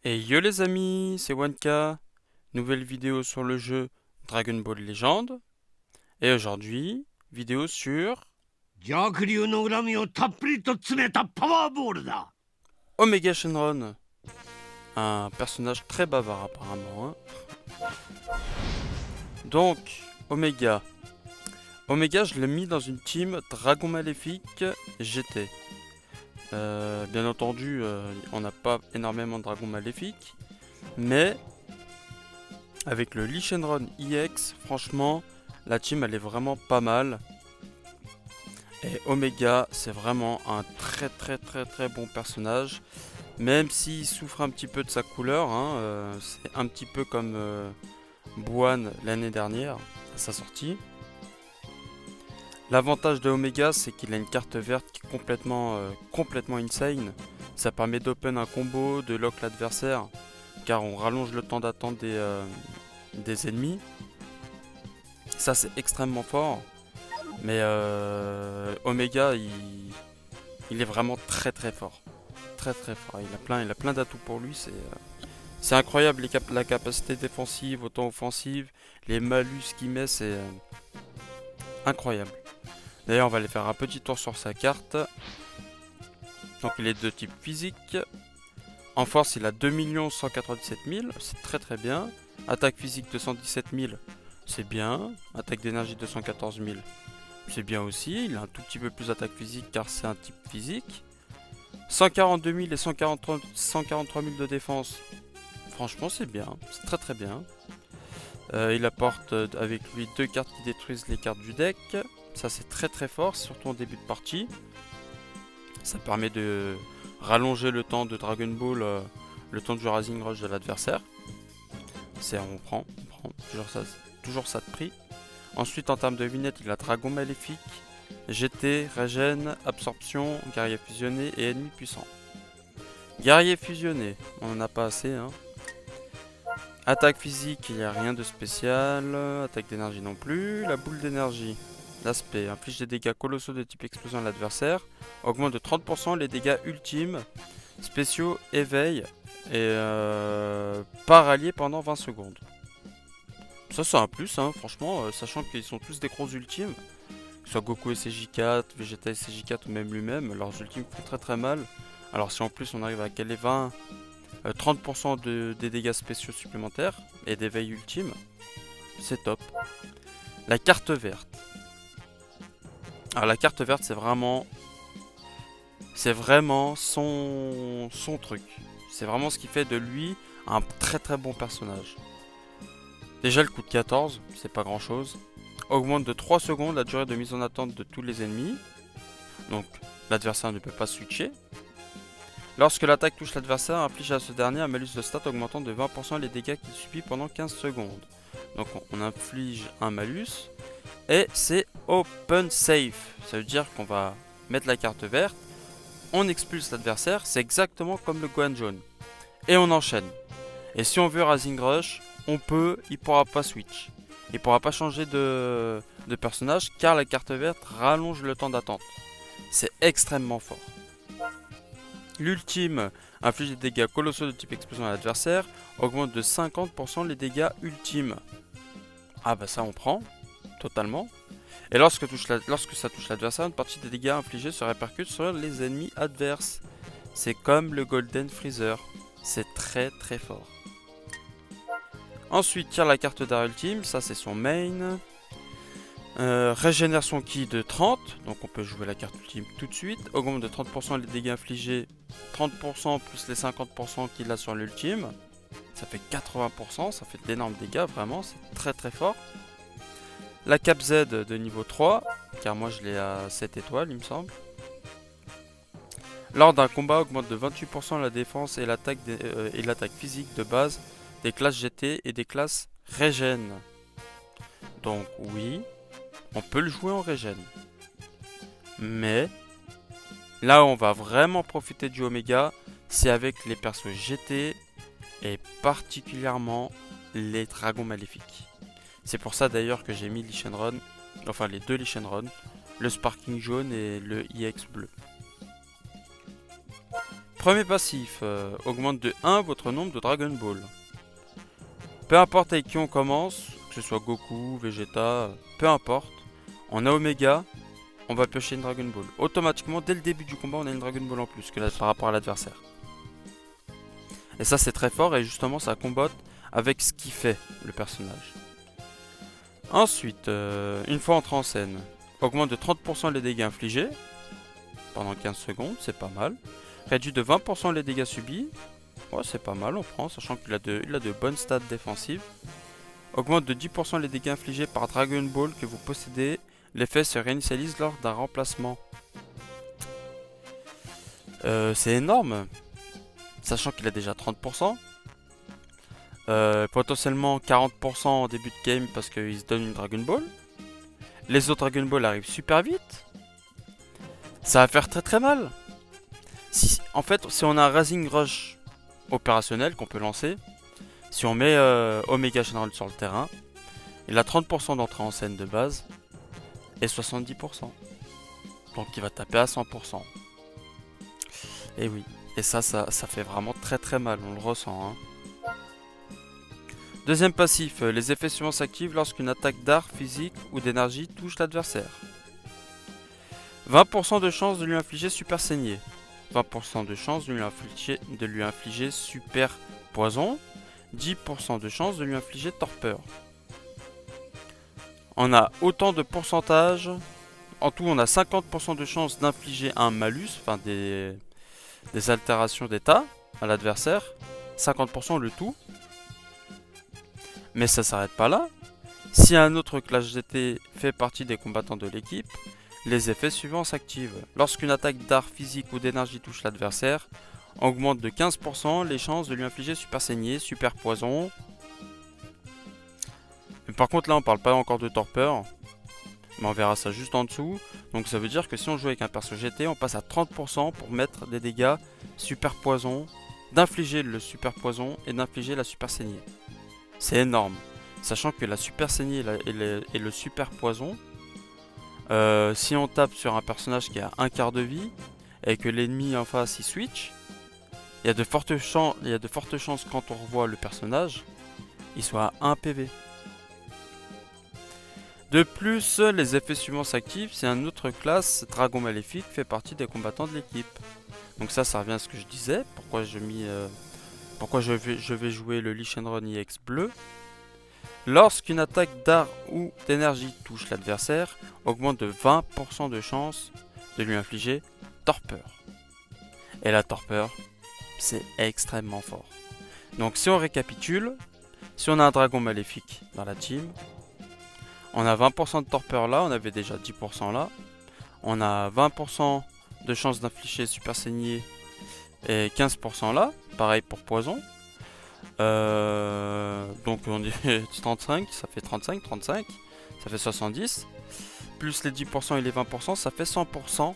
Et yo les amis, c'est Wanka, nouvelle vidéo sur le jeu Dragon Ball Legend. Et aujourd'hui, vidéo sur 逆流の恨みをたっぷりと詰めたパワーボールだ。 Omega Shenron, un personnage très bavard apparemment, hein. Donc, Omega. Omega, je l'ai mis dans une team Dragon Maléfique GT. Bien entendu, on n'a pas énormément de Dragon Maléfique, mais avec le Lee Shenron EX, franchement, la team elle est vraiment pas mal. Et Omega, c'est vraiment un très bon personnage. Même s'il souffre un petit peu de sa couleur, hein, c'est un petit peu comme Buan l'année dernière, à sa sortie. L'avantage de Omega, c'est qu'il a une carte verte qui est complètement insane. Ça permet d'open un combo, de lock l'adversaire, car on rallonge le temps d'attente des ennemis. Ça, c'est extrêmement fort. Mais Omega, il est vraiment très fort. Très fort. Il a plein d'atouts pour lui. C'est incroyable la capacité défensive, autant offensive. Les malus qu'il met, c'est incroyable. D'ailleurs, on va aller faire un petit tour sur sa carte. Donc, il est de type physique. En force, il a 2 197 000. C'est très bien. Attaque physique 217 000. C'est bien. Attaque d'énergie 214 000. C'est bien aussi, il a un tout petit peu plus d'attaque physique car c'est un type physique. 142 000 et 143 000 de défense. Franchement c'est bien, c'est très bien. Il apporte avec lui 2 cartes qui détruisent les cartes du deck. Ça c'est très fort, surtout en début de partie. Ça permet de rallonger le temps de Dragon Ball, le temps de jouer Rising Rush de l'adversaire. On prend toujours ça de prix. Ensuite, en termes de lunettes, il a Dragon Maléfique, GT, Régène, Absorption, Guerrier Fusionné et Ennemi Puissant. Guerrier Fusionné, on n'en a pas assez, hein. Attaque physique, il n'y a rien de spécial. Attaque d'énergie non plus. La boule d'énergie, l'aspect, inflige des dégâts colossaux de type explosion à l'adversaire. Augmente de 30% les dégâts ultimes, spéciaux, éveil et par allié pendant 20 secondes. Ça c'est un plus, hein, franchement, sachant qu'ils sont tous des gros ultimes, que ce soit Goku et CJ4, Vegeta et CJ4 ou même lui-même, leurs ultimes font très mal. Alors si en plus on arrive à caler 30% des dégâts spéciaux supplémentaires et d'éveil ultime, c'est top. La carte verte. Alors la carte verte c'est vraiment son truc. C'est vraiment ce qui fait de lui un très bon personnage. Déjà le coup de 14, c'est pas grand chose. Augmente de 3 secondes la durée de mise en attente de tous les ennemis. Donc l'adversaire ne peut pas switcher. Lorsque l'attaque touche l'adversaire, inflige à ce dernier un malus de stat augmentant de 20% les dégâts qu'il subit pendant 15 secondes. Donc on inflige un malus. Et c'est open safe. Ça veut dire qu'on va mettre la carte verte. On expulse l'adversaire. C'est exactement comme le Gohan jaune. Et on enchaîne. Et si on veut Rising Rush, il pourra pas switch. Il pourra pas changer de personnage car la carte verte rallonge le temps d'attente. C'est extrêmement fort. L'ultime inflige des dégâts colossaux de type explosion à l'adversaire, augmente de 50% les dégâts ultimes. Ah bah ça on prend, totalement. Et lorsque ça touche l'adversaire, une partie des dégâts infligés se répercute sur les ennemis adverses. C'est comme le Golden Freezer. C'est très fort. Ensuite, tire la carte d'art ultime, ça c'est son main. Régénère son ki de 30, donc on peut jouer la carte ultime tout de suite. Augmente de 30% les dégâts infligés, 30% plus les 50% qu'il a sur l'ultime. Ça fait 80%, ça fait d'énormes dégâts, vraiment, c'est très fort. La cape Z de niveau 3, car moi je l'ai à 7 étoiles, il me semble. Lors d'un combat, augmente de 28% la défense et l'attaque physique de base des classes GT et des classes Régène. Donc oui, on peut le jouer en Régène. Mais là où on va vraiment profiter du Omega, c'est avec les persos GT et particulièrement les dragons maléfiques. C'est pour ça d'ailleurs que j'ai mis Lee Shenron, enfin les deux Lee Shenron, le Sparking jaune et le EX bleu. Premier passif, augmente de 1 votre nombre de Dragon Ball. Peu importe avec qui on commence, que ce soit Goku, Vegeta, peu importe, on a Omega, on va piocher une Dragon Ball. Automatiquement, dès le début du combat, on a une Dragon Ball en plus par rapport à l'adversaire. Et ça, c'est très fort et justement, ça combatte avec ce qu'il fait, le personnage. Ensuite, une fois entré en scène, augmente de 30% les dégâts infligés pendant 15 secondes, c'est pas mal. Réduit de 20% les dégâts subis, ouais, c'est pas mal, on prend, sachant qu'il a de bonnes stats défensives. Augmente de 10% les dégâts infligés par Dragon Ball que vous possédez. L'effet se réinitialise lors d'un remplacement. C'est énorme, sachant qu'il a déjà 30%. Potentiellement 40% en début de game parce qu'il se donne une Dragon Ball. Les autres Dragon Ball arrivent super vite. Ça va faire très très mal. En fait, si on a un Rising Rush opérationnel qu'on peut lancer, si on met Omega Shenron sur le terrain, il a 30% d'entrée en scène de base et 70%. Donc il va taper à 100%. Et oui, et ça fait vraiment très très mal, on le ressent. Deuxième passif, les effets suivants s'activent lorsqu'une attaque d'art, physique ou d'énergie touche l'adversaire. 20% de chance de lui infliger super saignée. 20% de chance de lui infliger super poison. 10% de chance de lui infliger torpeur. On a autant de pourcentage. En tout, on a 50% de chance d'infliger un malus, enfin des altérations d'état à l'adversaire. 50% le tout. Mais ça s'arrête pas là. Si un autre clash GT fait partie des combattants de l'équipe, les effets suivants s'activent. Lorsqu'une attaque d'art, physique ou d'énergie touche l'adversaire, augmente de 15% les chances de lui infliger super saignée, super poison. Mais par contre là on parle pas encore de torpeur, mais on verra ça juste en dessous. Donc ça veut dire que si on joue avec un perso GT, on passe à 30% pour mettre des dégâts super poison, d'infliger le super poison et d'infliger la super saignée. C'est énorme, sachant que la super saignée et le super poison, si on tape sur un personnage qui a un quart de vie et que l'ennemi en face il switch, il y a de fortes chances quand on revoit le personnage, il soit à 1 PV. De plus, les effets suivants s'activent si un autre classe Dragon Maléfique fait partie des combattants de l'équipe. Donc ça revient à ce que je disais, pourquoi je vais jouer le Lee Shenron EX bleu. Lorsqu'une attaque d'art ou d'énergie touche l'adversaire, augmente de 20% de chance de lui infliger torpeur. Et la torpeur, c'est extrêmement fort. Donc si on récapitule, si on a un dragon maléfique dans la team, on a 20% de torpeur là, on avait déjà 10% là. On a 20% de chance d'infliger super saignée et 15% là, pareil pour poison. Donc on dit 35, ça fait 35, ça fait 70. Plus les 10% et les 20%, ça fait 100%.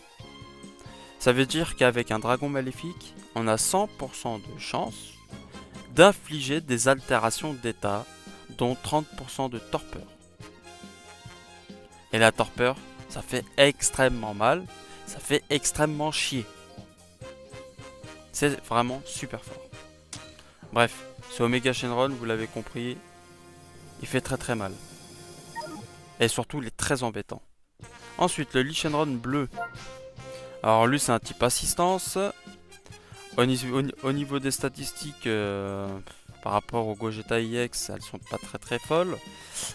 Ça veut dire qu'avec un dragon maléfique, on a 100% de chance d'infliger des altérations d'état, dont 30% de torpeur. Et la torpeur, ça fait extrêmement mal, ça fait extrêmement chier. C'est vraiment super fort. Bref, ce Omega Shenron, vous l'avez compris, il fait très très mal. Et surtout, il est très embêtant. Ensuite, le Lee Shenron bleu. Alors lui, c'est un type assistance. Au niveau des statistiques, par rapport au Gogeta EX, elles sont pas très très folles.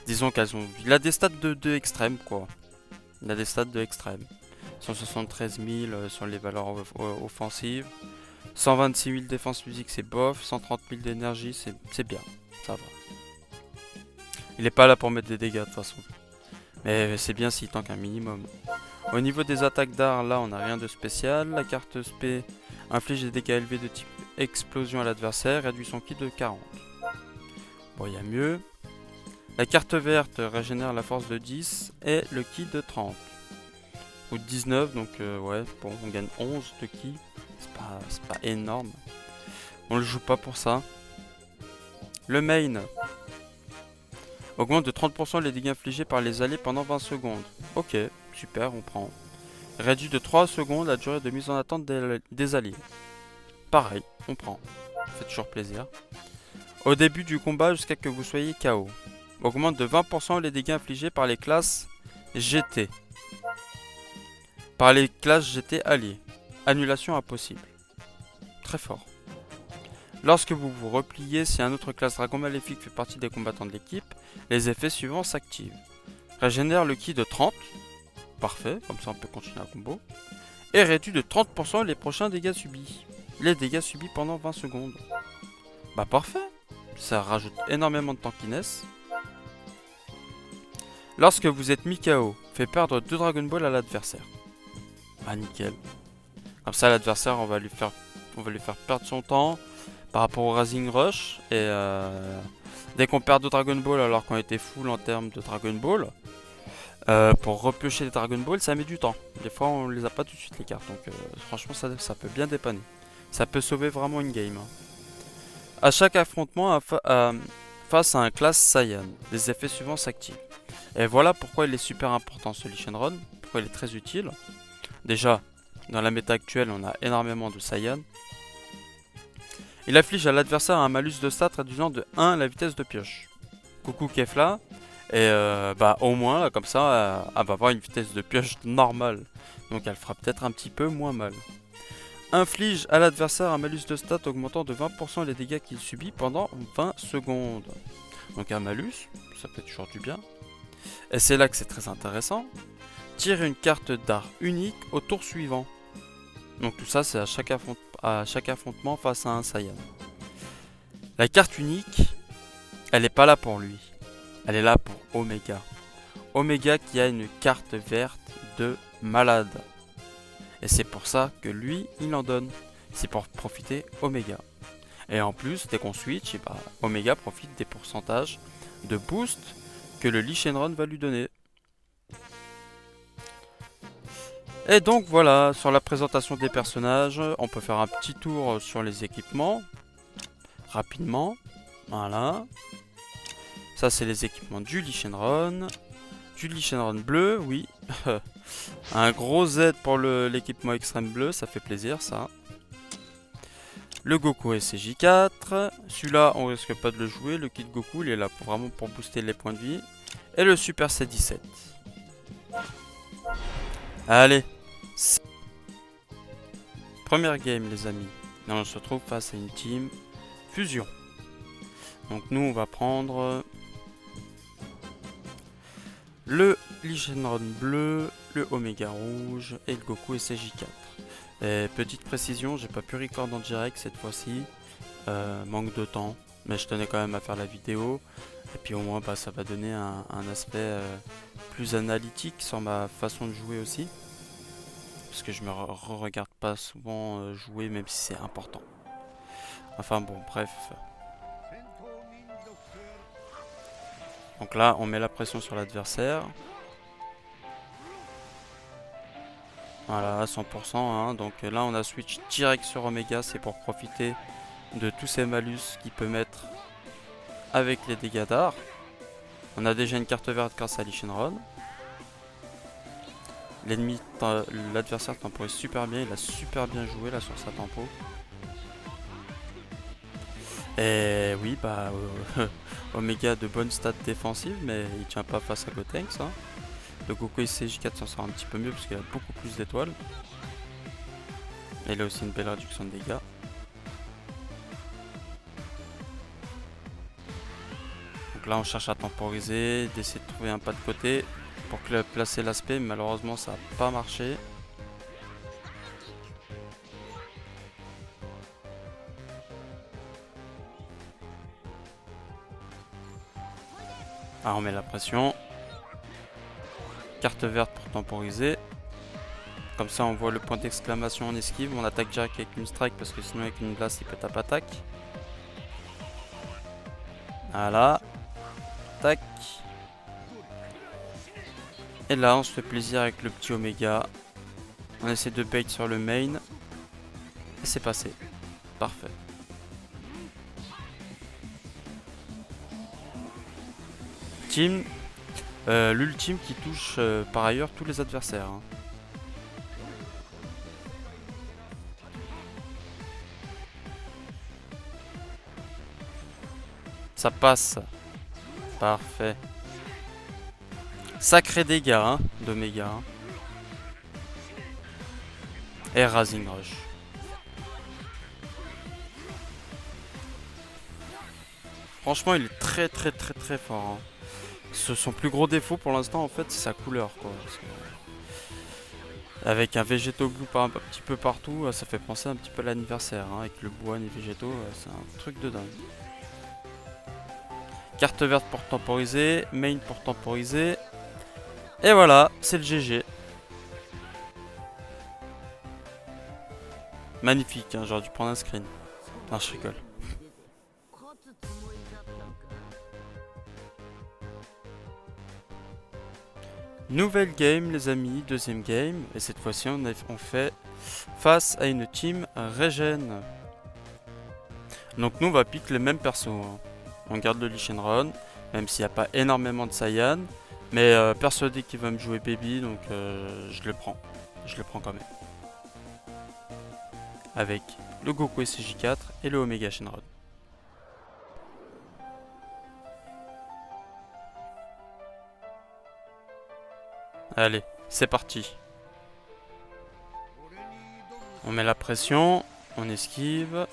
Disons il a des stats de extrême, quoi. Il a des stats de extrême. 173 000 sur les valeurs offensives. 126 000 défense physique, c'est bof. 130 000 d'énergie, c'est bien. Ça va. Il est pas là pour mettre des dégâts de toute façon. Mais c'est bien s'il tank un minimum. Au niveau des attaques d'art, là on n'a rien de spécial. La carte SP inflige des dégâts élevés de type explosion à l'adversaire, réduit son ki de 40. Bon, il y a mieux. La carte verte régénère la force de 10 et le ki de 30. Ou de 19, donc ouais, bon, on gagne 11 de ki. C'est pas énorme. On le joue pas pour ça. Le main augmente de 30% les dégâts infligés par les alliés pendant 20 secondes. Ok, super, on prend. Réduit de 3 secondes la durée de mise en attente des alliés. Pareil, on prend. Ça fait toujours plaisir. Au début du combat jusqu'à que vous soyez KO. Augmente de 20% les dégâts infligés par les classes GT. Par les classes GT alliées. Annulation impossible. Très fort. Lorsque vous vous repliez, si un autre classe dragon maléfique fait partie des combattants de l'équipe, les effets suivants s'activent. Régénère le ki de 30. Parfait, comme ça on peut continuer un combo. Et réduit de 30% les prochains dégâts subis. Les dégâts subis pendant 20 secondes. Bah parfait. Ça rajoute énormément de tankiness. Lorsque vous êtes mis KO, fait perdre 2 Dragon Ball à l'adversaire. Ah nickel. Comme ça l'adversaire on va lui faire perdre son temps par rapport au Rising Rush. Et dès qu'on perd 2 Dragon Ball alors qu'on était full en termes de Dragon Ball, pour repiocher les Dragon Ball ça met du temps. Des fois on les a pas tout de suite les cartes. Donc franchement ça peut bien dépanner. Ça peut sauver vraiment une game. A chaque affrontement face à un classe Saiyan, les effets suivants s'activent. Et voilà pourquoi il est super important ce Lee Shenron, pourquoi il est très utile. Déjà, dans la méta actuelle, on a énormément de Saiyan. Il afflige à l'adversaire un malus de stats réduisant de 1 la vitesse de pioche. Coucou Kefla. Et bah au moins, là, comme ça, elle va avoir une vitesse de pioche normale. Donc elle fera peut-être un petit peu moins mal. Inflige à l'adversaire un malus de stats augmentant de 20% les dégâts qu'il subit pendant 20 secondes. Donc un malus, ça fait toujours du bien. Et c'est là que c'est très intéressant. Tire une carte d'art unique au tour suivant. Donc tout ça c'est à chaque affrontement face à un Saiyan. La carte unique, elle n'est pas là pour lui. Elle est là pour Omega. Omega qui a une carte verte de malade. Et c'est pour ça que lui, il en donne. C'est pour profiter Omega. Et en plus, dès qu'on switch, et bah, Omega profite des pourcentages de boost que le Lee Shenron va lui donner. Et donc voilà, sur la présentation des personnages, on peut faire un petit tour sur les équipements. Rapidement. Voilà. Ça, c'est les équipements du Lee Shenron. Du Lee Shenron bleu, oui. Un gros Z pour l'équipement extrême bleu, ça fait plaisir ça. Le Goku SCJ4. Celui-là, on risque pas de le jouer. Le kit Goku, il est là vraiment pour booster les points de vie. Et le Super C17. Allez. Première game, les amis. Là, on se retrouve face à une team fusion. Donc nous, on va prendre le Lee Shenron bleu, le Omega rouge et le Goku SCJ4. Et petite précision, j'ai pas pu record en direct cette fois-ci, manque de temps, mais je tenais quand même à faire la vidéo. Et puis au moins bah, ça va donner un aspect plus analytique sur ma façon de jouer aussi. Parce que je me regarde pas souvent jouer même si c'est important. Enfin bon, bref. Donc là, on met la pression sur l'adversaire. Voilà, 100%. Hein. Donc là, on a switch direct sur Omega. C'est pour profiter de tous ces malus qu'il peut mettre avec les dégâts d'art. On a déjà une carte verte grâce à Lee Shenron. L'adversaire temporise super bien. Il a super bien joué là sur sa tempo. Et oui, bah, Omega a de bonnes stats défensives, mais il tient pas face à Gotenks. Hein. Le Goku SCJ4 s'en sort un petit peu mieux parce qu'il a beaucoup plus d'étoiles. Et il a aussi une belle réduction de dégâts. Donc là on cherche à temporiser, d'essayer de trouver un pas de côté pour placer l'aspect, mais malheureusement ça n'a pas marché. Alors on met la pression. Carte verte pour temporiser. Comme ça on voit le point d'exclamation en esquive. On attaque direct avec une strike parce que sinon avec une glace il peut taper attaque. Voilà. Tac. Et là on se fait plaisir avec le petit Omega. On essaie de bait sur le main. Et c'est passé. Parfait. Team. L'ultime qui touche par ailleurs tous les adversaires. Hein. Ça passe. Parfait. Sacré dégâts hein, d'Omega. Hein. Et Rising Rush. Franchement, il est très fort. Hein. Son plus gros défaut pour l'instant, en fait, c'est sa couleur. Quoi. Avec un végétaux blue un petit peu partout, ça fait penser un petit peu à l'anniversaire. Hein. Avec le bois et les végétaux, c'est un truc de dingue. Carte verte pour temporiser, main pour temporiser. Et voilà, c'est le GG. Magnifique, hein, j'aurais dû prendre un screen. Non, je rigole. Nouvelle game les amis, deuxième game. Et cette fois-ci on fait face à une team Regen. Donc nous on va piquer les mêmes persos. Hein. On garde le Lee Shenron, même s'il n'y a pas énormément de Saiyan. Mais persuadé qu'il va me jouer Baby, donc je le prends. Je le prends quand même. Avec le Goku SCJ4 et le Omega Shenron. Allez, c'est parti. On met la pression, on esquive.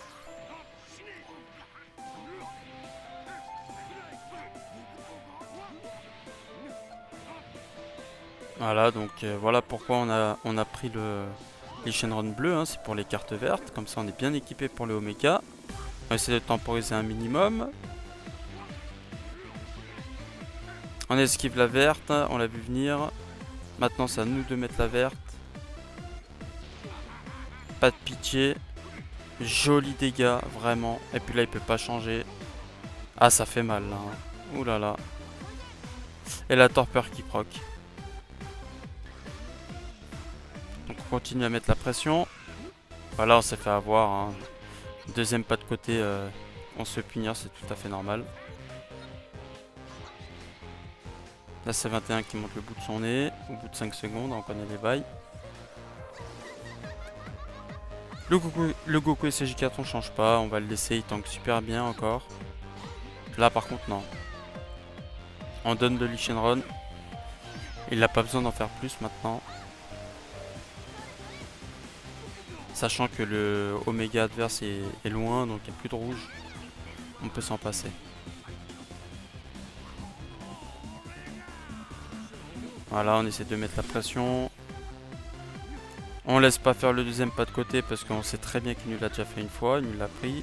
Voilà, donc voilà pourquoi on a pris les Shenron bleus, hein, c'est pour les cartes vertes. Comme ça on est bien équipé pour le Omega. On va essayer de temporiser un minimum. On esquive la verte, on l'a vu venir. Maintenant c'est à nous de mettre la verte. Pas de pitié. Joli dégâts, vraiment. Et puis là il peut pas changer. Ah ça fait mal là. Hein. Ouh là là. Et la torpeur qui proc. Donc on continue à mettre la pression. Voilà on s'est fait avoir. Hein. Deuxième pas de côté, on se fait punir, c'est tout à fait normal. Là c'est 21 qui monte le bout de son nez. Au bout de 5 secondes, on connaît les bails. Le Goku SCJ4 on change pas, on va le laisser, il tank super bien encore. Là par contre non. On donne de Lee Shenron. Il n'a pas besoin d'en faire plus maintenant. Sachant que le Omega adverse est loin, donc il n'y a plus de rouge. On peut s'en passer. Voilà, on essaie de mettre la pression. On laisse pas faire le deuxième pas de côté parce qu'on sait très bien qu'il nous l'a déjà fait une fois, il nous l'a pris.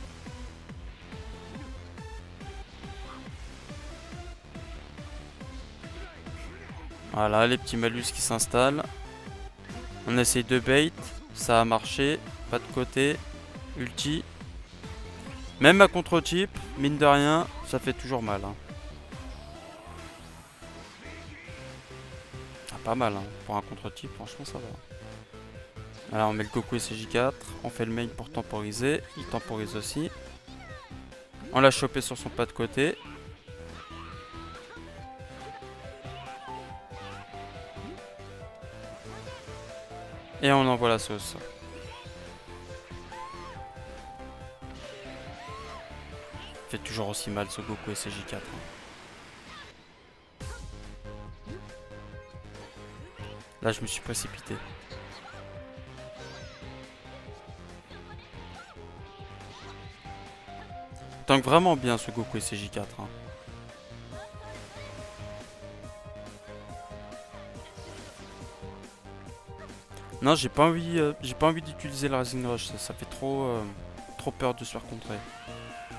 Voilà, les petits malus qui s'installent. On essaye de bait, ça a marché, pas de côté, ulti. Même à contre-type, mine de rien, ça fait toujours mal. Hein. Ah, pas mal, hein. Pour un contre-type, franchement ça va. Alors on met le Goku SCJ4, on fait le main pour temporiser, il temporise aussi. On l'a chopé sur son pas de côté. Et on envoie la sauce. Fait toujours aussi mal ce Goku SCJ4. Hein. Là je me suis précipité. Tank vraiment bien ce Goku SCJ4. Hein. Non, j'ai pas envie d'utiliser la Rising Rush, ça fait trop peur de se faire contrer.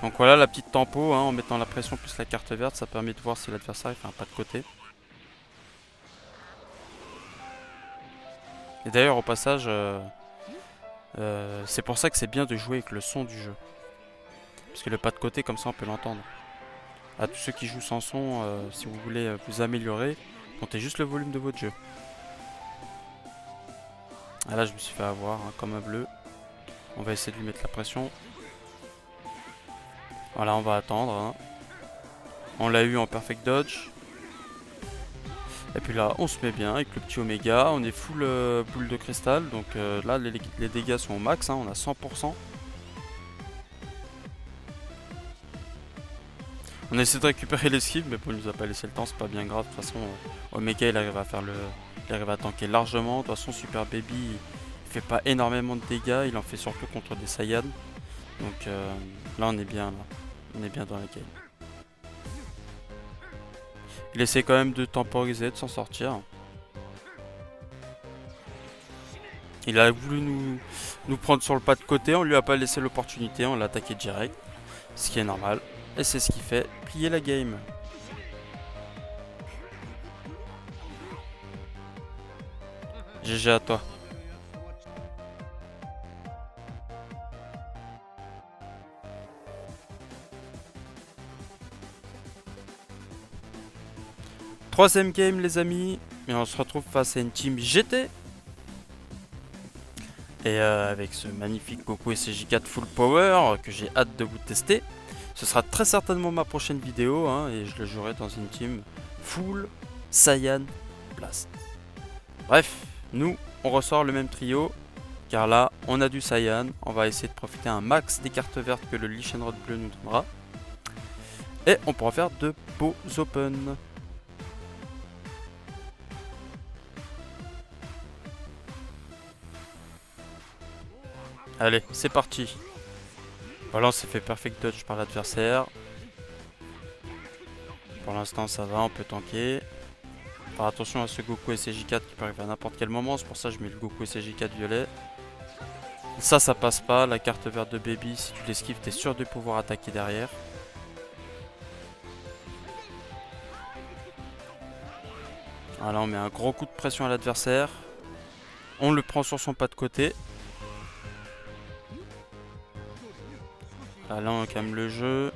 Donc voilà la petite tempo, hein, en mettant la pression plus la carte verte, ça permet de voir si l'adversaire fait un pas de côté. Et d'ailleurs au passage, c'est pour ça que c'est bien de jouer avec le son du jeu. Parce que le pas de côté comme ça on peut l'entendre. À tous ceux qui jouent sans son, si vous voulez vous améliorer, montez juste le volume de votre jeu. Ah là je me suis fait avoir hein, comme un bleu. On va essayer de lui mettre la pression. Voilà on va attendre. Hein. On l'a eu en perfect dodge. Et puis là on se met bien avec le petit Omega. On est full boule de cristal. Donc là les dégâts sont au max. Hein, on a 100%. On essaie de récupérer l'esquive, mais bon, il nous a pas laissé le temps, c'est pas bien grave. De toute façon, Omega il arrive à faire le. Il arrive à tanker largement. De toute façon, Super Baby il fait pas énormément de dégâts, il en fait surtout contre des Saiyans. Donc là on est bien là. On est bien dans la game. Il essaie quand même de temporiser, de s'en sortir. Il a voulu nous prendre sur le pas de côté, on lui a pas laissé l'opportunité, on l'a attaqué direct. Ce qui est normal. Et c'est ce qui fait plier la game. GG à toi. Troisième game les amis. Et on se retrouve face à une team GT. Et avec ce magnifique Goku SCJ4 Full Power que j'ai hâte de vous tester. Ce sera très certainement ma prochaine vidéo hein, et je le jouerai dans une team Full Saiyan Blast. Bref, nous on ressort le même trio. Car là on a du Saiyan. On va essayer de profiter un max des cartes vertes que le Lee Shenron bleu nous donnera. Et on pourra faire de beaux open. Allez, c'est parti. Voilà, on s'est fait perfect dodge par l'adversaire. Pour l'instant, ça va, on peut tanker. Faire attention à ce Goku SCJ4 qui peut arriver à n'importe quel moment. C'est pour ça que je mets le Goku SCJ4 violet. Ça passe pas. La carte verte de Baby, si tu l'esquives, t'es sûr de pouvoir attaquer derrière. Voilà, on met un gros coup de pression à l'adversaire. On le prend sur son pas de côté. Là on calme le jeu.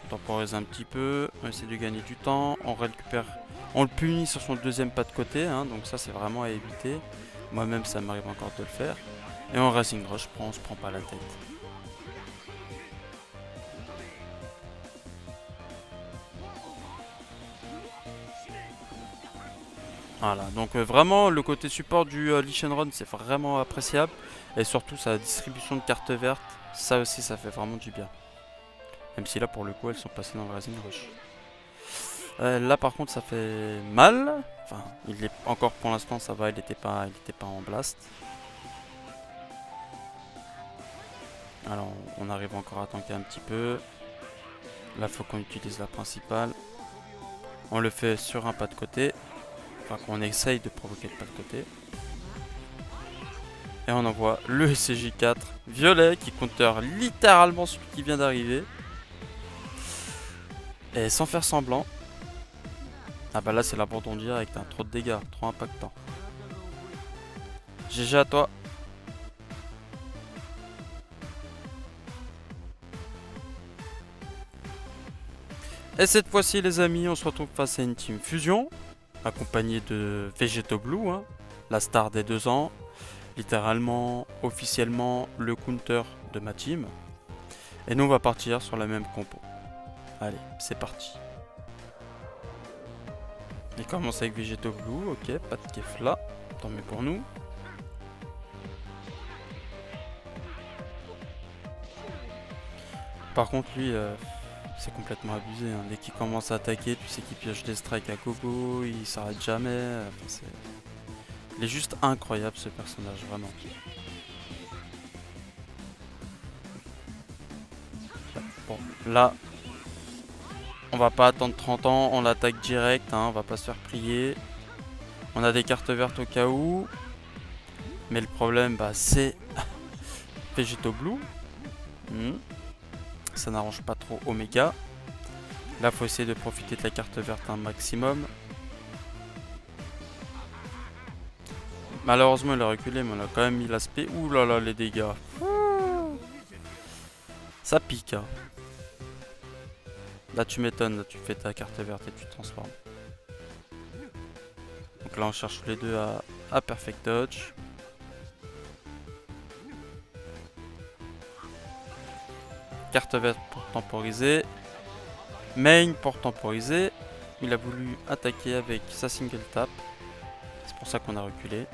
On temporise un petit peu. On essaie de gagner du temps. On récupère. On le punit sur son deuxième pas de côté. Hein, donc ça c'est vraiment à éviter. Moi-même ça m'arrive encore de le faire. Et on Racing Rush, on se prend pas la tête. Voilà, donc vraiment le côté support du Lee Shenron c'est vraiment appréciable. Et surtout sa distribution de cartes vertes, ça aussi ça fait vraiment du bien. Même si là pour le coup elles sont passées dans le Racing Rush. Là par contre ça fait mal. Enfin il est encore pour l'instant ça va, il était pas en blast. Alors on arrive encore à tanker un petit peu. Là faut qu'on utilise la principale. On le fait sur un pas de côté. Enfin qu'on essaye de provoquer le pas de côté. Et on envoie le SCJ4 violet qui counter littéralement celui qui vient d'arriver. Et sans faire semblant. Ah bah là c'est l'abandon direct, hein. Trop de dégâts, trop impactant. GG à toi. Et cette fois-ci les amis, on se retrouve face à une team fusion. Accompagnée de Vegeto Blue, hein, la star des 2 ans. Littéralement, officiellement, le counter de ma team. Et nous on va partir sur la même compo. Allez, c'est parti. Il commence avec Vegeto Blue, ok, pas de kef là, tant mieux pour nous. Par contre lui, c'est complètement abusé, hein. Dès qu'il commence à attaquer, tu sais qu'il pioche des strikes à gogo, il s'arrête jamais. Enfin, il est juste incroyable ce personnage, vraiment. Bon, là, on va pas attendre 30 ans, on l'attaque direct, hein, on va pas se faire prier. On a des cartes vertes au cas où. Mais le problème, bah, c'est Vegeto Blue. Ça n'arrange pas trop Omega. Là, faut essayer de profiter de la carte verte un maximum. Malheureusement, il a reculé, mais on a quand même mis l'aspect. Ouh là là, les dégâts. Ça pique, hein. Là, tu m'étonnes, tu fais ta carte verte et tu te transformes. Donc là, on cherche tous les deux à Perfect Dodge. Carte verte pour temporiser. Main pour temporiser. Il a voulu attaquer avec sa single tap. C'est pour ça qu'on a reculé.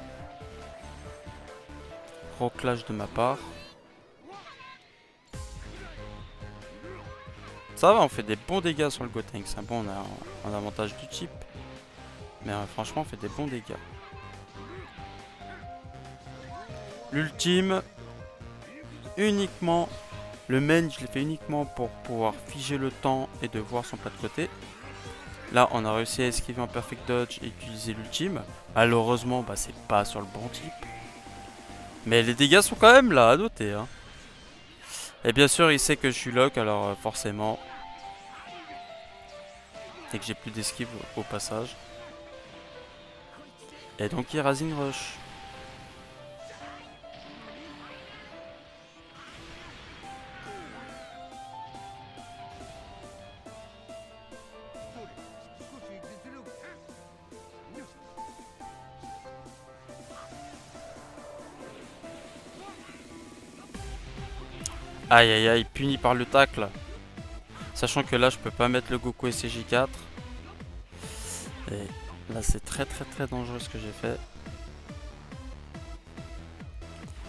Gros clash de ma part. Ça va, on fait des bons dégâts sur le Gotenks. C'est bon, on a un avantage du type. Mais franchement, on fait des bons dégâts. L'ultime, uniquement. Le main, je l'ai fait uniquement pour pouvoir figer le temps et de voir son plat de côté. Là, on a réussi à esquiver en perfect dodge et utiliser l'ultime. Malheureusement, bah, c'est pas sur le bon type. Mais les dégâts sont quand même là, à noter. Hein. Et bien sûr, il sait que je suis lock, alors forcément. Et que j'ai plus d'esquive au passage. Et donc, il Rising Rush. Aïe aïe aïe, puni par le tacle. Sachant que là je peux pas mettre le Goku SCJ4. Et là c'est très dangereux ce que j'ai fait.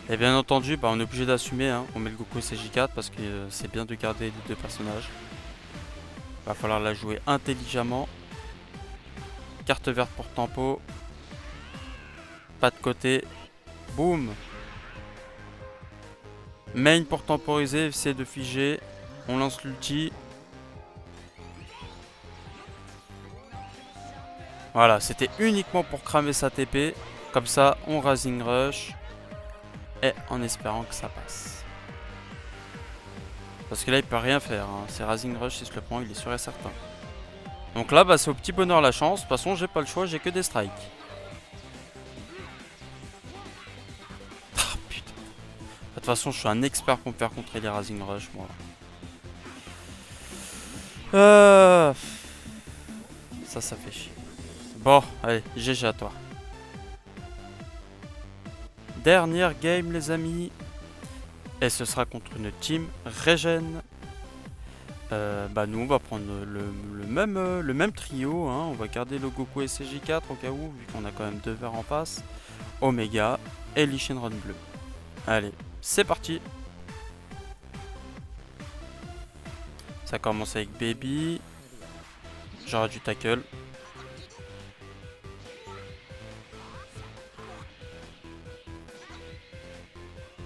Et bien entendu bah, on est obligé d'assumer, hein. On met le Goku SCJ4 parce que c'est bien de garder les deux personnages. Va falloir la jouer intelligemment. Carte verte pour tempo. Pas de côté. Boum. Main pour temporiser, essayer de figer. On lance l'ulti. Voilà, c'était uniquement pour cramer sa TP. Comme ça, on Rising Rush. Et en espérant que ça passe. Parce que là, il peut rien faire. Hein. C'est Rising Rush, si je le prends, il est sûr et certain. Donc là, bah, c'est au petit bonheur la chance. De toute façon, j'ai pas le choix, j'ai que des strikes. Ah putain. De toute façon, je suis un expert pour me faire contrer les Rising Rush, moi. Ça fait chier. Bon, allez, GG à toi. Dernière game, les amis. Et ce sera contre une team Regen. Bah nous on va prendre le même trio, hein. On va garder le Goku SCJ4 au cas où, vu qu'on a quand même deux verres en face. Omega et Lee Shenron bleu. Allez, c'est parti. Ça commence avec Baby. J'aurai du tackle.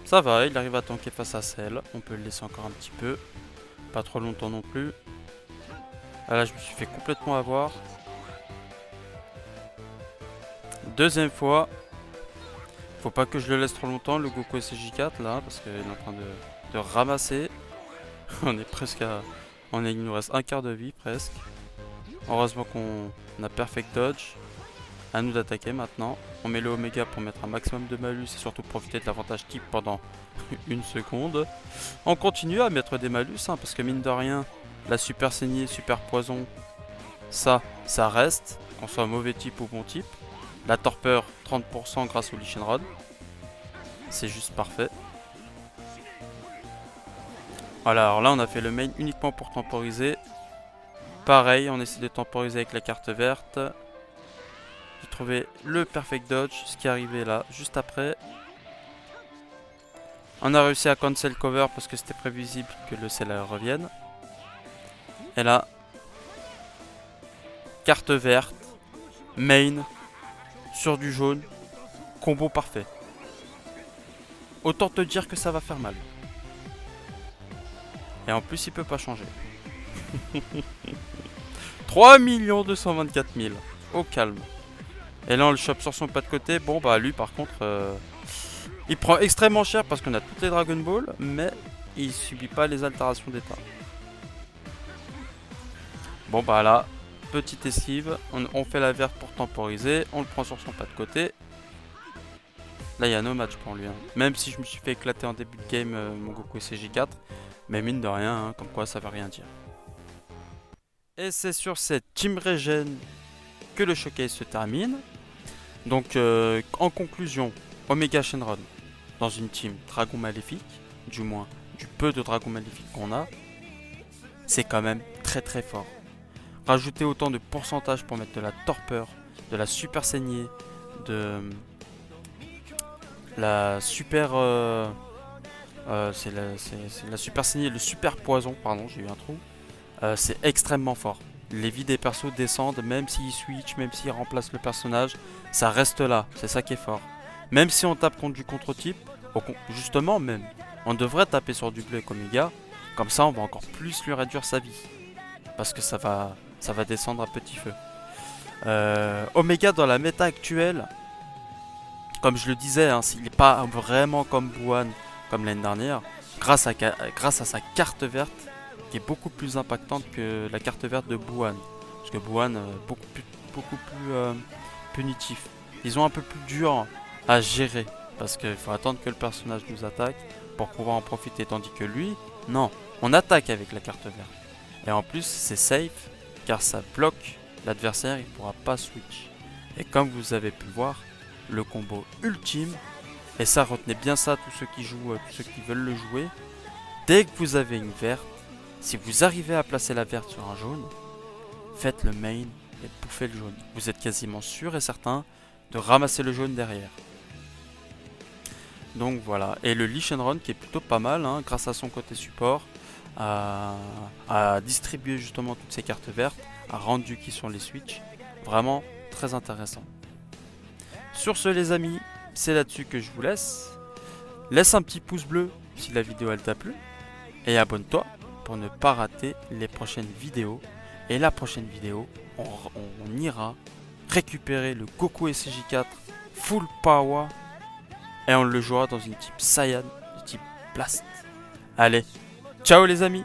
Ça va, il arrive à tanker face à Cell. On peut le laisser encore un petit peu. Pas trop longtemps non plus. Ah là, je me suis fait complètement avoir. Deuxième fois. Faut pas que je le laisse trop longtemps, le Goku SCJ4 là, parce qu'il est en train de ramasser. On est presque à... il nous reste un quart de vie presque. Heureusement qu'on a perfect dodge. À nous d'attaquer maintenant. On met le Omega pour mettre un maximum de malus et surtout profiter de l'avantage type pendant une seconde. On continue à mettre des malus, hein, parce que mine de rien, la super saignée, super poison, ça reste, qu'on soit mauvais type ou bon type. La torpeur, 30% grâce au Lee Shenron. C'est juste parfait. Voilà, alors là on a fait le main uniquement pour temporiser. Pareil, on essaie de temporiser avec la carte verte. J'ai trouvé le perfect dodge, ce qui est arrivé là, juste après. On a réussi à cancel cover parce que c'était prévisible que le Cell revienne. Et là, carte verte, main, sur du jaune, combo parfait. Autant te dire que ça va faire mal. Et en plus, il peut pas changer. 3 224 000. Au calme. Et là, on le chope sur son pas de côté. Bon, bah, lui, par contre, il prend extrêmement cher parce qu'on a toutes les Dragon Ball. Mais il subit pas les altérations d'état. Bon, bah, là, petite esquive. On fait la verte pour temporiser. On le prend sur son pas de côté. Là, il y a no match pour lui. Hein. Même si je me suis fait éclater en début de game mon Goku SCJ4. Mais mine de rien, hein, comme quoi ça veut rien dire. Et c'est sur cette Team Regen que le showcase se termine. Donc, en conclusion, Omega Shenron dans une team Dragon Maléfique, du moins du peu de Dragon Maléfique qu'on a, c'est quand même très fort. Rajouter autant de pourcentage pour mettre de la torpeur, de la super saignée, de la super... c'est la super saignée, le super poison, pardon, j'ai eu un trou. c'est extrêmement fort. Les vies des persos descendent, même s'ils switchent, même s'ils remplacent le personnage, ça reste là, c'est ça qui est fort. Même si on tape contre du contre-type, justement même, on devrait taper sur du bleu avec Omega, comme ça on va encore plus lui réduire sa vie. Parce que ça va descendre à petit feu. Omega dans la méta actuelle, comme je le disais, hein, il n'est pas vraiment comme Buan comme l'année dernière, grâce à sa carte verte, qui est beaucoup plus impactante que la carte verte de Buan. Parce que Buan, beaucoup plus punitif. Ils ont un peu plus dur à gérer, parce qu'il faut attendre que le personnage nous attaque pour pouvoir en profiter, tandis que lui, non, on attaque avec la carte verte. Et en plus, c'est safe, car ça bloque l'adversaire, il ne pourra pas switch. Et comme vous avez pu le voir, le combo ultime, et ça retenez bien ça tous ceux qui jouent, tous ceux qui veulent le jouer, dès que vous avez une verte, si vous arrivez à placer la verte sur un jaune, faites le main et bouffez le jaune. Vous êtes quasiment sûr et certain de ramasser le jaune derrière. Donc voilà, et le Lee Shenron qui est plutôt pas mal, hein, grâce à son côté support, à distribuer justement toutes ces cartes vertes, à rendre du qui sur les switches, vraiment très intéressant. Sur ce les amis, c'est là-dessus que je vous laisse. Laisse un petit pouce bleu si la vidéo elle t'a plu, et abonne-toi pour ne pas rater les prochaines vidéos. Et la prochaine vidéo, on ira récupérer le Goku SJ4 Full Power et on le jouera dans une type Saiyan, de type Blast. Allez, ciao les amis!